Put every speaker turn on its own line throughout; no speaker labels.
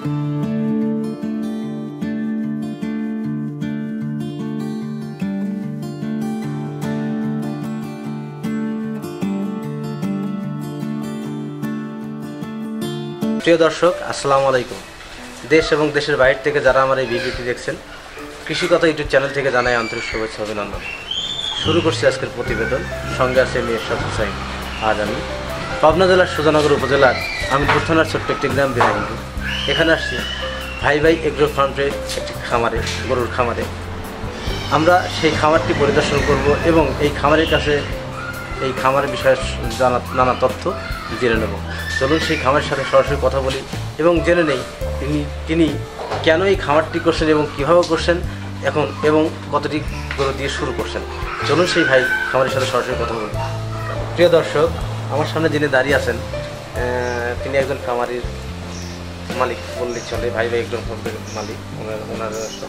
প্রিয় দর্শক, আসসালামু আলাইকুম। দেশ এবং দেশের বাইরে থেকে যারা আমার এই ভিডিওটি দেখছেন, কৃষিকথা ইউটিউব চ্যানেল থেকে জানাই আন্তরিক শুভেচ্ছা অভিনন্দন। শুরু করছি আজকের প্রতিবেদন। সঙ্গে আছে আমি এরশাদ হোসাইন। আজ আমি পাবনা জেলার সুজানগর উপজেলার আমিরপুর থানার ছোট্ট একটি গ্রাম বিহাইন্ডু। এখানে আসছি ভাই ভাই এগ্রো ফার্মের একটি খামারে, গরুর খামারে। আমরা সেই খামারটি পরিদর্শন করব এবং এই খামারের কাছে এই খামারের বিষয়ে নানা তথ্য জেনে নেব। চলুন সেই খামারের সাথে সরাসরি কথা বলি এবং জেনে নেই তিনি কেন এই খামারটি করছেন এবং কীভাবে করছেন এখন এবং কতটি গরু দিয়ে শুরু করছেন। চলুন সেই ভাই খামারের সাথে সরাসরি কথা বলি। প্রিয় দর্শক, আমার সামনে যিনি দাঁড়িয়ে আছেন তিনি একজন খামারির মালিক বললেই চলে। ভাই ভাই একজন মালিক।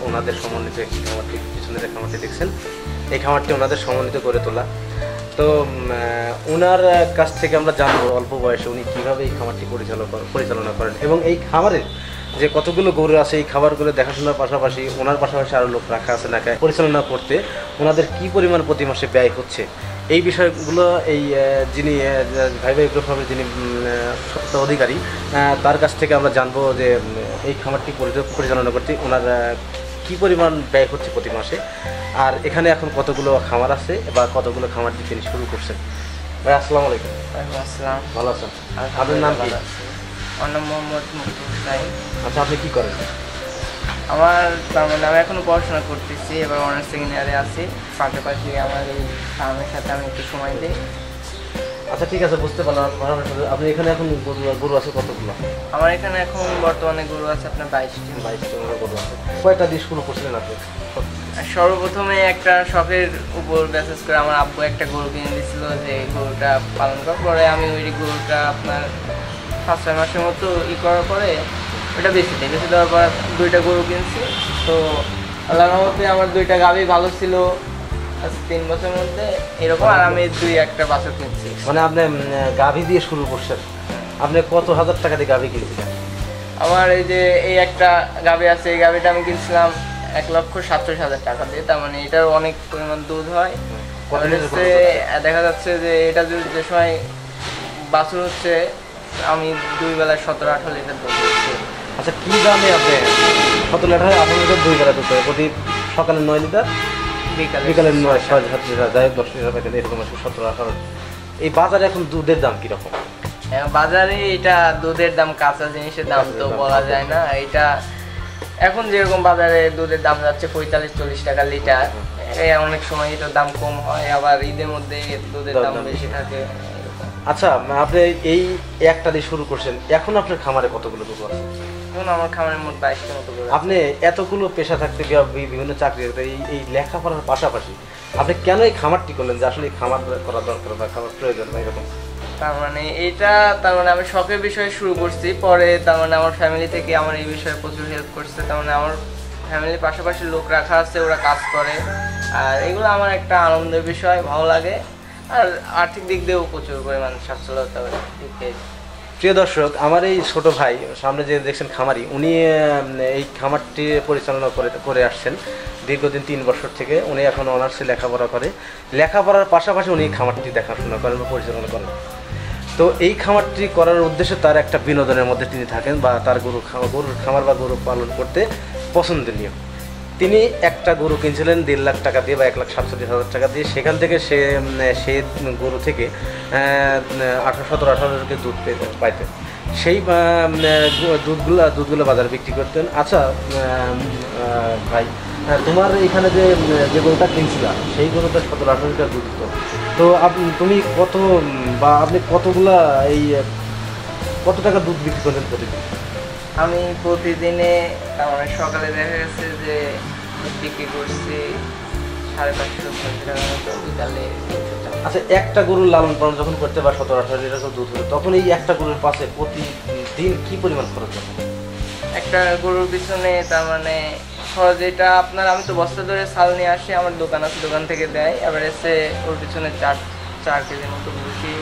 ওনাদের সমন্বিত একটি খামারটি, পিছনে যে খামারটি দেখছেন এই খামারটি ওনাদের সমন্বিত করে তোলা। তো ওনার কাছ থেকে আমরা জানবো অল্প বয়সে উনি কীভাবে এই খামারটি পরিচালনা করেন এবং এই খামারের যে কতগুলো গরু আছে এই খাবারগুলো দেখাশোনার পাশাপাশি ওনার পাশাপাশি আরও লোক রাখা আছে নাকি পরিচালনা করতে ওনাদের কী পরিমাণ প্রতি মাসে ব্যয় হচ্ছে, এই বিষয়গুলো এই যিনি ভাই ভাই এগ্রো ফার্মের যিনি অধিকারী তার কাছ থেকে আমরা জানবো যে এই খামারটি পরিচালনা করতে ওনার কী পরিমাণ ব্যয় হচ্ছে প্রতি মাসে, আর এখানে এখন কতগুলো খামার আছে বা কতগুলো খামার দিয়ে তিনি শুরু করছেন। ভাই আসসালামু আলাইকুম।
আসসালাম।
ভালো আছেন? আপনার নাম কি?
আমার নাম মোহাম্মদ মুক্তার হোসাইন।
আচ্ছা, আপনি কী করেন?
আমার আমি এখনও পড়াশোনা করতেছি, এবার অনার্স সেকেন্ড ইয়ারে আছি। পাশাপাশি আমার এই ফার্মের সাথে আমি একটু সময় দিই।
আচ্ছা, ঠিক আছে, বুঝতে পারলাম। আপনি এখানে এখন গরু আছে কতগুলো?
আমার এখানে এখন বর্তমানে গরু আছে আপনার
22টি গরু আছে। কয়টা দিয়ে শুরু করছিলেন আপনি?
সর্বপ্রথমে একটা শখের উপর বেসিস করে আমার আব্বু একটা গরু কিনে দিয়েছিল যে গরুটা পালন করার পরে আমি ওই গরুটা আপনার 5-6 মাসের মতো করার পরে ওটা বেশি দেওয়ার পর 2টা গরু কিনছি। তো আল্লাহর রহমতে আমার 2টা গাভী ভালো ছিল। আজ 3 বছরের মধ্যে এরকম, আর আমি 2-1টা বাছুর কিনছি।
মানে আপনি গাভী দিয়ে শুরু করছেন। আপনি কত হাজার টাকা দিয়ে গাভী কিনছিলেন?
আমার এই যে এই একটা গাভী আছে, এই গাভীটা আমি কিনছিলাম 1,37,000 টাকা দিয়ে। তার মানে এটার অনেক পরিমাণ দুধ হয়। দেখা যাচ্ছে যে এটা যে সময় বাছুর হচ্ছে আমি 2 বেলায় 17-18 লিটার দুধ দিচ্ছি।
আচ্ছা, কী দামে আপনি 17 লিটার 18 লিটার 2 বেলা দুধ হয়? প্রতি সকালে 9 লিটার, বিকালে 9-7 লিটার, যাই 10 লিটার পাইতেন এরকম 17-18। এই বাজারে এখন দুধের দাম কীরকম?
বাজারে এটা দুধের দাম, কাঁচা জিনিসের দাম তো বলা যায় না। এটা এখন যেরকম বাজারে দুধের দাম যাচ্ছে 45-40 টাকা লিটার। অনেক সময় এটার দাম কম হয়, আবার ঈদের মধ্যে দুধের দাম বেশি থাকে।
আচ্ছা, আপনি এই একটা দিয়ে শুরু করছেন, এখন আপনার খামারে কতগুলো গরু আছে?
এখন আমার খামারের মোট 22টা মতো গরু।
আপনি এতগুলো পেশা থাকতে গিয়ে বিভিন্ন চাকরি এই লেখাপড়ার পাশাপাশি আপনি কেন এই খামারটি করলেন যে আসলে এই খামার করা দরকার বা খামার প্রয়োজন বা এরকম?
তার মানে আমি শখের বিষয়ে শুরু করছি। পরে তার মানে আমার ফ্যামিলি থেকে আমার এই বিষয়ে প্রচুর হেল্প করছে। তার মানে আমার ফ্যামিলির পাশাপাশি লোক রাখা আছে, ওরা কাজ করে। আর এগুলো আমার একটা আনন্দের বিষয়, ভালো লাগে। আর আর্থিক দিক দিয়েও প্রচুর পরিমাণ সচ্ছলতা হয়।
প্রিয় দর্শক, আমার এই ছোট ভাই সামনে যে দেখছেন খামারি, উনি এই খামারটি পরিচালনা করে আসছেন দীর্ঘদিন 3 বছর থেকে। উনি এখন অনার্সে লেখাপড়া করে, লেখাপড়ার পাশাপাশি উনি খামারটি দেখাশোনা করেন বা পরিচালনা করেন। তো এই খামারটি করার উদ্দেশ্যে তার একটা বিনোদনের মধ্যে তিনি থাকেন বা তার গরুর খামার বা গরু পালন করতে পছন্দনীয়। তিনি একটা গরু কিনছিলেন 1.5 লাখ টাকা দিয়ে বা 1,47,000 টাকা দিয়ে। সেখান থেকে সে গরু থেকে 17-18 দুধ পাইতেন। সেই দুধগুলো বাজারে বিক্রি করতেন। আচ্ছা ভাই, তোমার এখানে যে গরুটা কিনছিলাম সেই গরুটা 17-18 লিটার দুধ হতো। তো তুমি আপনি কতগুলা কত টাকা দুধ বিক্রি করলেন প্রতিদিন?
আমি প্রতিদিনে আমার সকালে দেখা গেছে যে বিক্রি করছি 550-600 টাকার মতো, বিকালে 300 টাকা।
আচ্ছা, একটা গরুর লালন পালন যখন করতে বা 17-18 লিটার দুধ হতো, তখন এই একটা গরুর পাশে প্রতিদিন কি পরিমাণ খরচ হবে?
একটা গরুর পিছনে তার মানে খরচ এটা আপনার, আমি তো বস্তা ধরে চাল নিয়ে আসি, আমার দোকান আছে, দোকান থেকে দেয়। এবার এসে ওর পিছনে 4 কেজির মতো বসি,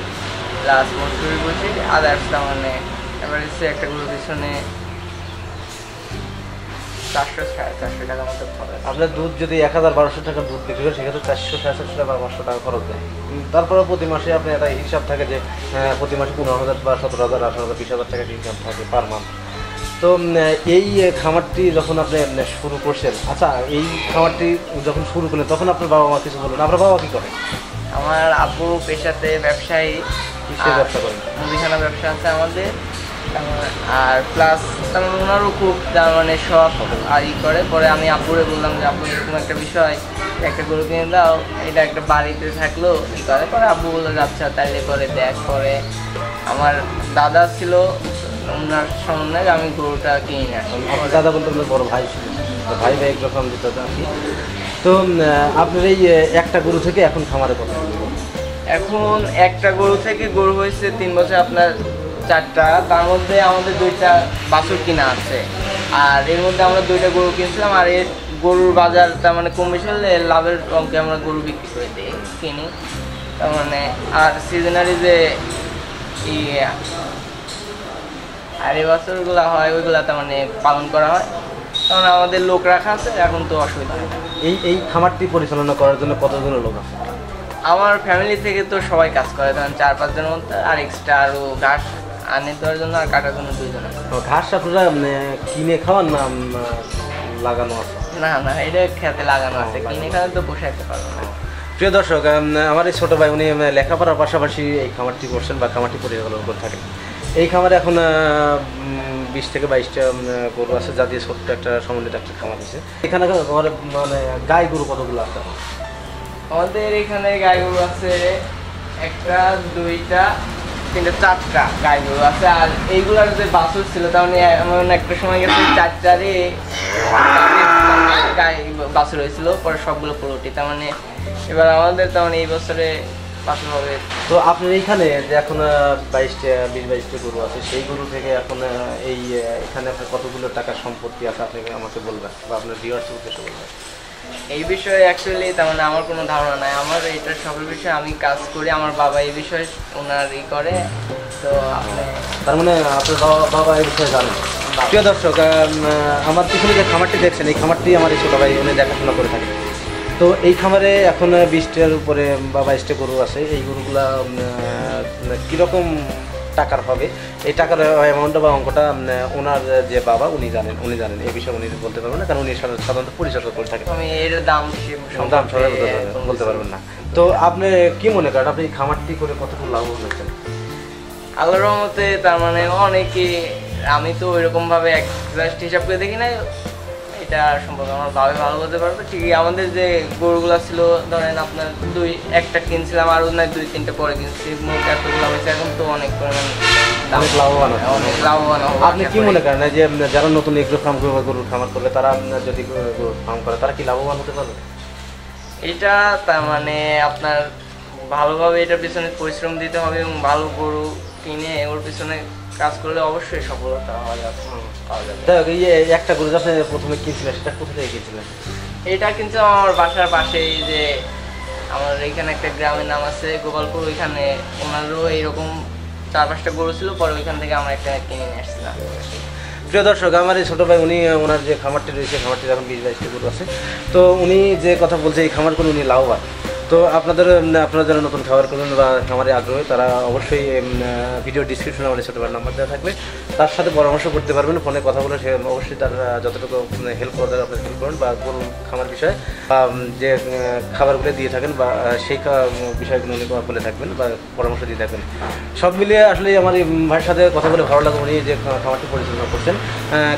প্লাস মজুরি বসি, আদার্স। তার মানে এবার এসে একটা গরুর পিছনে 400 450 টাকা মতো খরচ।
আপনার দুধ যদি 1000-1200 টাকা দুধ বিক্রি করে সেক্ষেত্রে 400-450 টাকা 500 টাকা খরচ দেয়। তারপরে প্রতি মাসে আপনি একটা হিসাব থাকে যে প্রতি মাসে 15,000 বা 17,000 18,000 20,000 টাকা ইনকাম থাকে পার মান্থ। তো এই খামারটি যখন আপনি শুরু করছেন, আচ্ছা এই খামারটি যখন শুরু করলেন তখন আপনার বাবা মা কিছু বললেন? আপনার বাবা কী করে?
আমার আব্বু পেশাতে ব্যবসায়ী,
কিসের ব্যবসা করেন?
মুদিখানা ব্যবসা আছে আমাদের। আর প্লাস ওনারও খুব তার মানে শখ আর করে। পরে আমি আব্বুরে বললাম যে আব্বু এরকম একটা বিষয়, একটা গরু কিনে দাও, এটা একটা বাড়িতে থাকলো ই করে। পরে আব্বু বললো যে আচ্ছা তাইলে করে দেখ। পরে আমার দাদা ছিল, ওনার সমন্বয়ে আমি গরুটা কিনে আসি।
দাদা বলতে বড় ভাই ছিল, ভাই ভাই একরকম দিত আর কি। তো আপনার এই একটা গরু থেকে এখন খামারে কত?
এখন একটা গরু থেকে গরু হয়েছে 3 বছর আপনার 4টা, তার মধ্যে আমাদের 2টা বাছুর কিনা আছে। আর এর মধ্যে আমরা 2টা গরু কিনছিলাম। আর এর গরুর বাজার তার মানে কম বেশি হলে লাভের অঙ্কে আমরা গরু বিক্রি করে দিই, কিনি তার মানে। আর সিজনারি যে আর এই বাছুরগুলো হয় ওইগুলা তার মানে পালন করা হয়, কারণ আমাদের লোক রাখা আছে, এখন তো অসুবিধা হয় না।
এই খামারটি পরিচালনা করার জন্য কতজন লোক আছে?
আমার ফ্যামিলি থেকে তো সবাই কাজ করে, তখন 4-5 জনের মধ্যে। আর এক্সট্রা আরও ঘাস আনে দেওয়ার জন্য আর কাটার জন্য 2 জন আছে।
ঘাস আপনারা কিনে খাওয়ান না লাগানো আছে?
না না, এটা খেতে লাগানো আছে, কিনে খাওয়া তো পোষাইতে পারবো না।
প্রিয় দর্শক, আমার এই ছোটো ভাই উনি লেখাপড়ার পাশাপাশি এই খামারটি করছেন বা খামারটি পরিচালনা করে থাকেন। এই খামারে এখন 20 থেকে 22টা গরু আছে, যা দিয়ে ছোট্ট একটা সমন্বিত একটা খামার আছে। এখানে মানে গাই গরু কতগুলো আছে?
আমাদের এখানে গাই গরু আছে 1টা 2টা 3টা 4টা গাই গরু আছে। আর এইগুলার যে বাছুর ছিল তার মানে এমন একটা সময় গেছে 4টারে গাই বাছুর হয়েছিল, পরে সবগুলো পোলট্রি। তার মানে এবার আমাদের তার মানে এই বছরে বাছুর হবে।
তো আপনার এইখানে যে এখন 20-22টা গরু আছে, সেই গরু থেকে এখন এই এখানে আপনার কতগুলো টাকার সম্পত্তি আছে আপনি আমাকে বলবেন বা আপনার ভিউয়ার্সের উদ্দেশ্যে বলবেন?
এই বিষয়ে অ্যাকচুয়ালি তার মানে আমার কোনো ধারণা নাই। আমার এইটার সকল বিষয়ে আমি কাজ করি, আমার বাবা এই বিষয়ে ওনার করে। তো আপনি
তার মানে আপনার বাবা এই বিষয়ে জানেন। প্রিয় দর্শক, আমার পিছনে যে খামারটি দেখছেন এই খামারটি আমার এই ছোটো ভাই উনি দেখাশোনা করে থাকেন। তো এই খামারে এখন 20টার উপরে বা 22টা গরু আছে। এই গরুগুলা কীরকম টাকার হবে, এই টাকার অ্যামাউন্টটা বা অঙ্কটা ওনার যে বাবা উনি জানেন এই বিষয়ে উনি বলতে পারবেন না, কারণ উনি সাধারণত পরিচর্যা করে থাকেন।
আমি এর দাম
সবাই বলতে পারবেন না। তো আপনি কি মনে করেন আপনি এই খামারটি করে কতটুকু লাভবান হয়েছেন?
আল্লাহর রহমতে তার মানে অনেকে, আমি তো ওইরকমভাবে এক্সাক্ট হিসাব করে দেখি নাই, এটা সম্পর্কে আমার বাবা ভালো বলতে পারবে। ঠিকই আমাদের যে গরুগুলো ছিল ধরেন আপনার 1টা কিনছিলাম আর ওনার 2-3টা পরে কিনছি, মোট এতগুলো হয়েছে, এখন তো অনেক পরিমাণ
অনেক লাভবান হবে।
অনেক লাভবান হবে।
আপনি কি মনে করেন যে যারা নতুন এগ্রো ফার্ম করবে, গরুর খামার করবে, তারা যদি গরুর ফার্ম করে তারা কি লাভবান হতে পারবে?
এটা তার মানে আপনার ভালোভাবে এটার পিছনে পরিশ্রম দিতে হবে এবং ভালো গরু কিনে ওর পিছনে কাজ করলে অবশ্যই সফলতা পাওয়া যাবে।
এই একটা গরু আপনি প্রথমে কিনছিলেন সেটা কোথা থেকে কিনছিলেন?
এটা কিন্তু আমার বাসার পাশেই, যে আমার এখানে একটা গ্রামের নাম আছে গোপালপুর, ওইখানে ওনারও এইরকম 4-5টা গরু ছিল, পরে ওইখান থেকে আমরা একটা কিনে নিয়ে আসছিলাম।
প্রিয় দর্শক, আমার এই ছোটো ভাই উনি ওনার যে খামারটি রয়েছে খামারটির এখন 20-22টা গরু আছে। তো উনি যে কথা বলছে এই খামার করে উনি লাভবান। তো আপনারা যারা নতুন খাবার করবেন বা খামারে আগ্রহী তারা অবশ্যই ভিডিও ডিসক্রিপশনে আমাদের ছোটো ভাইয়ের নাম্বার দেওয়া থাকবে, তার সাথে পরামর্শ করতে পারবেন, ফোনে কথা বলে সে অবশ্যই তার যতটুকু হেল্প করতে আপনার হেল্প করবেন বা গরু খামার বিষয়ে বা যে খাবারগুলো দিয়ে থাকেন বা সেই বিষয়গুলো উনি বলে থাকবেন বা পরামর্শ দিয়ে থাকবেন। সব মিলিয়ে আসলে আমার এই ভাইয়ের সাথে কথা বলে ভালো লাগে। উনি যে খামারটি পরিচালনা করছেন,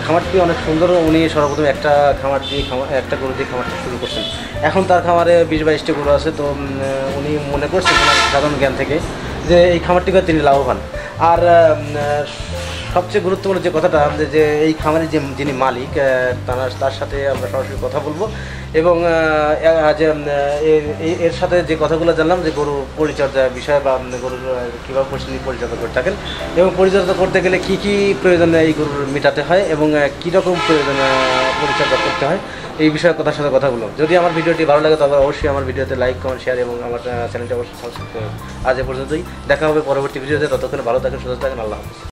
খামারটি অনেক সুন্দর। উনি সর্বপ্রথম একটা গরু দিয়ে খামারটি শুরু করছেন। এখন তার খামারে 20-22টা গরু আছে। তো উনি মনে করছেন ওনার সাধারণ জ্ঞান থেকে যে এই খামারটি করে তিনি লাভবান। আর সবচেয়ে গুরুত্বপূর্ণ যে কথাটা যে এই খামারের যিনি মালিক তার সাথে আমরা সরাসরি কথা বলবো এবং এর সাথে যে কথাগুলো জানলাম যে গরু পরিচর্যা বিষয় বা গরুর কীভাবে পরিচর্যা করে থাকেন এবং পরিচর্যা করতে গেলে কী কী প্রয়োজন এই গরুর মেটাতে হয় এবং কীরকম প্রয়োজন পরিচর্যা করতে হয়, এই বিষয়ে কথার সাথে কথা বললাম। যদি আমার ভিডিওটি ভালো লাগে তবে অবশ্যই আমার ভিডিওতে লাইক, কমেন্ট, শেয়ার এবং আমার চ্যানেলটি অবশ্যই সাবস্ক্রাইব করুন। আজ এ পর্যন্তই, দেখা হবে পরবর্তী ভিডিওতে। ততক্ষণে ভালো থাকেন, সুস্থ থাকেন। আল্লাহ হাফেজ।